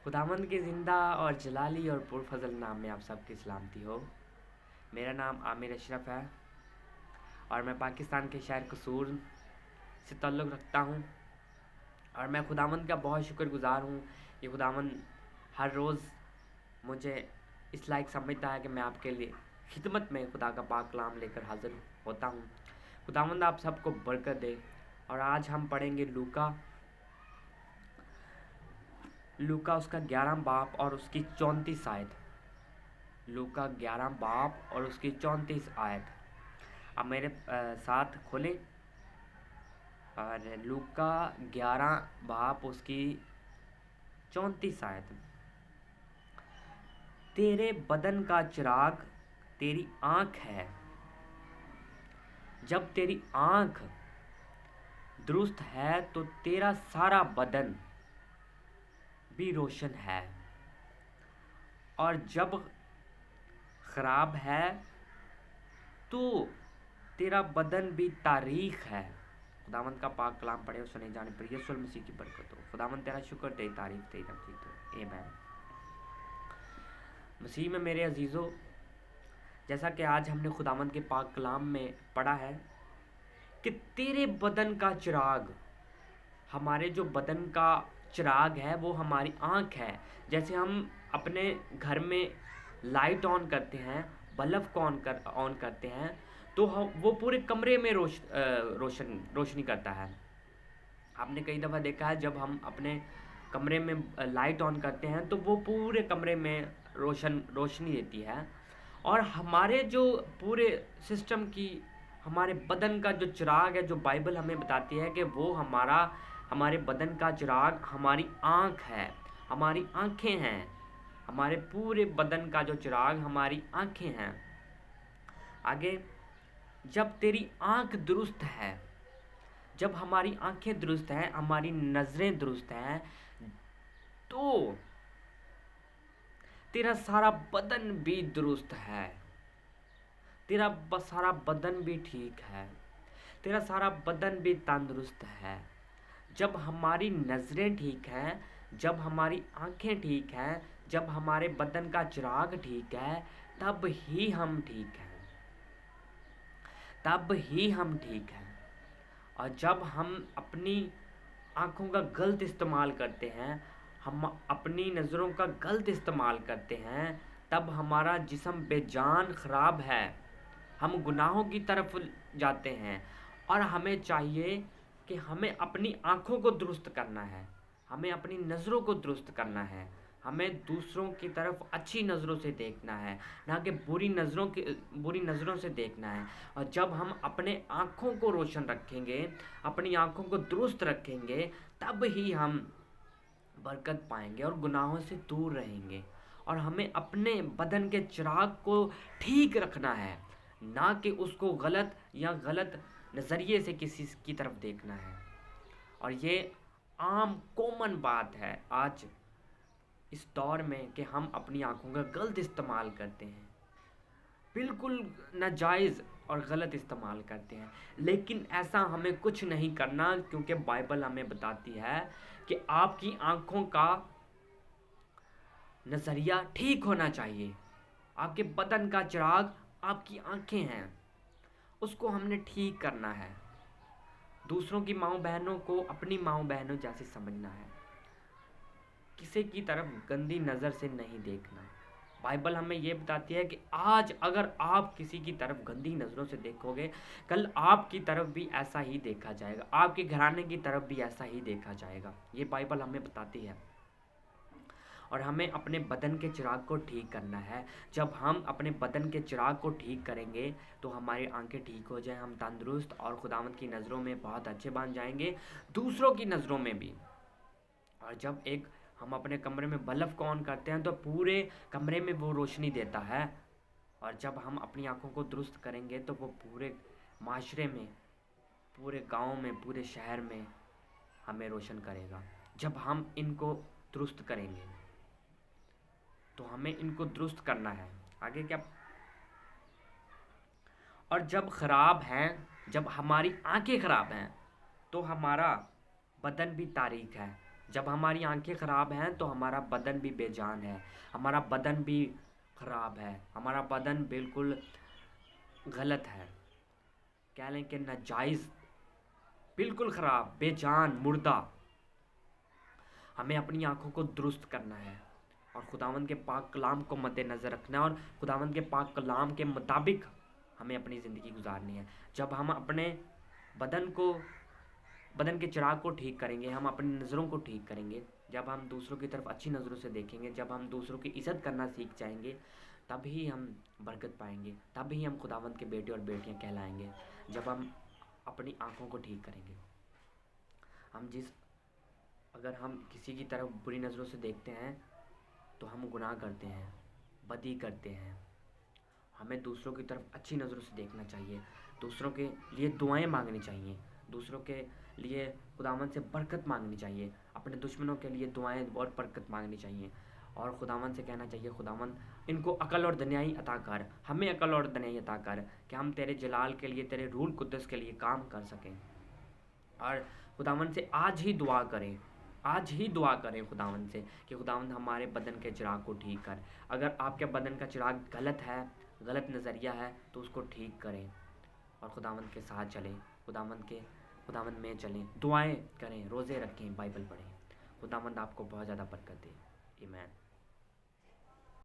खुदावंद के ज़िंदा और जलाली और पुरफज़ल नाम में आप सबकी सलामती हो। मेरा नाम आमिर अशरफ है और मैं पाकिस्तान के शहर कसूर से ताल्लुक़ रखता हूँ। और मैं खुदावंद का बहुत शुक्रगुज़ार हूँ कि खुदावंद हर रोज़ मुझे इस लायक समझता है कि मैं आपके लिए खिदमत में खुदा का पाक कलाम लेकर हाज़िर होता हूँ। खुदावंद आप सबको बरकत दे। और आज हम पढ़ेंगे लूका उसका 11 बाब और उसकी 34 आयत। लूका 11 बाब और उसकी 34 आयत। अब मेरे साथ खोलें और लूका 11 बाब उसकी 34 आयत। तेरे बदन का चिराग तेरी आँख है। जब तेरी आँख दुरुस्त है तो तेरा सारा बदन भी रोशन है, और जब खराब है तो तेरा बदन भी तारीख है। खुदावंद का पाक कलाम पढ़े और सुने जाने पर यीशु मसीह की बरकत हो। खुदावंद तेरा शुक्र दे, तारीफ दे, तमजीद हो। आमीन। मसीह में मेरे अजीज़ों, जैसा कि आज हमने खुदावंद के पाक कलाम में पढ़ा है कि तेरे बदन का चिराग, हमारे जो बदन का चिराग है वो हमारी आँख है। जैसे हम अपने घर में लाइट ऑन करते हैं, बल्ब को ऑन करते हैं तो वो पूरे कमरे में रोशनी करता है। आपने कई दफ़ा देखा है जब हम अपने कमरे में लाइट ऑन करते हैं तो वो पूरे कमरे में रोशनी देती है। और हमारे जो पूरे सिस्टम की, हमारे बदन का जो चिराग है, जो बाइबल हमें बताती है कि वो हमारे बदन का चिराग हमारी आँख है, हमारी आँखें हैं। हमारे पूरे बदन का जो चिराग हमारी आँखें हैं। आगे, जब तेरी आँख दुरुस्त है, जब हमारी आँखें दुरुस्त हैं, हमारी नज़रें दुरुस्त हैं, तो तेरा सारा बदन भी दुरुस्त है, तेरा सारा बदन भी ठीक है, तेरा सारा बदन भी तंदुरुस्त है। जब हमारी नज़रें ठीक हैं, जब हमारी आँखें ठीक हैं, जब हमारे बदन का चिराग ठीक है, तब ही हम ठीक हैं, तब ही हम ठीक हैं। और जब हम अपनी आँखों का गलत इस्तेमाल करते हैं, हम अपनी नज़रों का गलत इस्तेमाल करते हैं, तब हमारा जिस्म बेजान ख़राब है, हम गुनाहों की तरफ जाते हैं। और हमें चाहिए कि हमें अपनी आँखों को दुरुस्त करना है, हमें अपनी नज़रों को दुरुस्त करना है, हमें दूसरों की तरफ अच्छी नज़रों से देखना है, ना कि बुरी नज़रों से देखना है। और जब हम अपने आँखों को रोशन रखेंगे, अपनी आँखों को दुरुस्त रखेंगे, तब ही हम बरकत पाएंगे और गुनाहों से दूर रहेंगे। और हमें अपने बदन के चिराग को ठीक रखना है, ना कि उसको गलत नज़रिए से किसी की तरफ देखना है। और ये आम कॉमन बात है आज इस दौर में कि हम अपनी आँखों का गलत इस्तेमाल करते हैं, बिल्कुल नाजायज़ और गलत इस्तेमाल करते हैं। लेकिन ऐसा हमें कुछ नहीं करना, क्योंकि बाइबल हमें बताती है कि आपकी आँखों का नज़रिया ठीक होना चाहिए। आपके बदन का चिराग आपकी आँखें हैं, उसको हमने ठीक करना है। दूसरों की माँओं बहनों को अपनी माँओं बहनों जैसे समझना है, किसी की तरफ गंदी नज़र से नहीं देखना। बाइबल हमें ये बताती है कि आज अगर आप किसी की तरफ गंदी नज़रों से देखोगे, कल आपकी तरफ भी ऐसा ही देखा जाएगा, आपके घराने की तरफ भी ऐसा ही देखा जाएगा। ये बाइबल हमें बताती है। और हमें अपने बदन के चिराग को ठीक करना है। जब हम अपने बदन के चिराग को ठीक करेंगे तो हमारी आंखें ठीक हो जाए, हम तंदुरुस्त और खुदावंद की नज़रों में बहुत अच्छे बन जाएंगे, दूसरों की नज़रों में भी। और जब हम अपने कमरे में बल्ब को ऑन करते हैं तो पूरे कमरे में वो रोशनी देता है। और जब हम अपनी आँखों को दुरुस्त करेंगे तो वो पूरे माशरे में, पूरे गांव में, पूरे शहर में हमें रोशन करेगा। जब हम इनको दुरुस्त करेंगे तो हमें इनको दुरुस्त करना है। आगे क्या? और जब ख़राब हैं, जब हमारी आंखें ख़राब हैं तो हमारा बदन भी तारीख है, جب ہماری آنکھیں خراب ہیں تو ہمارا بدن بھی بے جان ہے، ہمارا بدن بھی خراب ہے، ہمارا بدن بالکل غلط ہے، کہہ لیں کہ ناجائز، بالکل خراب، بے جان، مردہ۔ ہمیں اپنی آنکھوں کو درست کرنا ہے اور خداوند کے پاک کلام کو مد نظر رکھنا ہے، اور خداوند کے پاک کلام کے مطابق ہمیں اپنی زندگی گزارنی ہے۔ جب ہم اپنے بدن کے چراغ کو ٹھیک کریں گے، ہم اپنی نظروں کو ٹھیک کریں گے، جب ہم دوسروں کی طرف اچھی نظروں سے دیکھیں گے، جب ہم دوسروں کی عزت کرنا سیکھ جائیں گے، تب ہی ہم برکت پائیں گے، تب ہی ہم خداوند کے بیٹے اور بیٹیاں کہلائیں گے، جب ہم اپنی آنکھوں کو ٹھیک کریں گے۔ اگر ہم کسی کی طرف بری نظروں سے دیکھتے ہیں تو ہم گناہ کرتے ہیں، بدی کرتے ہیں۔ ہمیں دوسروں کی طرف اچھی نظروں سے دیکھنا چاہیے، دوسروں کے لیے دعائیں مانگنی چاہیے، دوسروں کے لیے خداوند سے برکت مانگنی چاہیے، اپنے دشمنوں کے لیے دعائیں اور برکت مانگنی چاہیے، اور خداوند سے کہنا چاہیے خداوند ان کو عقل اور دانائی عطا کر، ہمیں عقل اور دانائی عطا کر کہ ہم تیرے جلال کے لیے، تیرے روح القدس کے لیے کام کر سکیں۔ اور خداوند سے آج ہی دعا کریں خداوند سے کہ خداوند ہمارے بدن کے چراغ کو ٹھیک کر۔ اگر آپ کے بدن کا چراغ غلط ہے، غلط نظریہ ہے، تو اس کو ٹھیک کریں اور خداوند کے ساتھ چلیں، خداوند میں چلیں، دعائیں کریں، روزے رکھیں، بائبل پڑھیں۔ خداوند آپ کو بہت زیادہ برکت دے۔ آمین۔